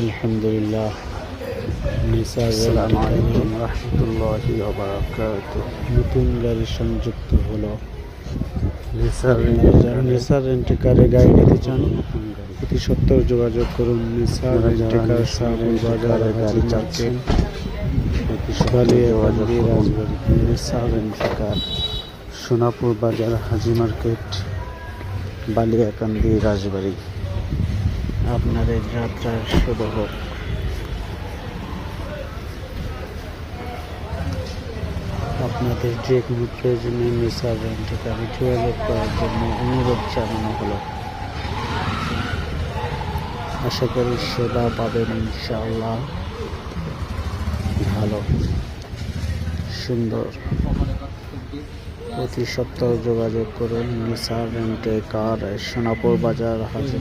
আলহামদুলিল্লাহ। আসসালামু আলাইকুম রহমতুল্লাহি ওয়া বারাকাতুহু। নতুন গাড়ি সংযুক্ত হলো। যারা নেসার রেন্টেকারে গাড়ি নিতে চান অতি সত্ত্বর যোগাযোগ করুন। নেসার রেন্টেকার, শাহপুর বাজার, হাজি মার্কেট, বালিয়াকান্দি, রাজবাড়ী। নেসার রেন্টেকার, সোনাপুর বাজার, হাজি মার্কেট, বালিয়াকান্দি, রাজবাড়ী। আপনাদের যাত্রার শুভ হোক। আপনাদের যে কোনো প্রয়োজনে নেসার রেন্টেকারে যোগাযোগ করার জন্য অনুরোধ জানানো হলো। আশা করি সেবা পাবেন ইনশাআল্লাহ। ভালো, সুন্দর। অতি সত্ত্বর যোগাযোগ করুন। নেসার রেন্টেকার, সোনাপুর বাজার, হাজি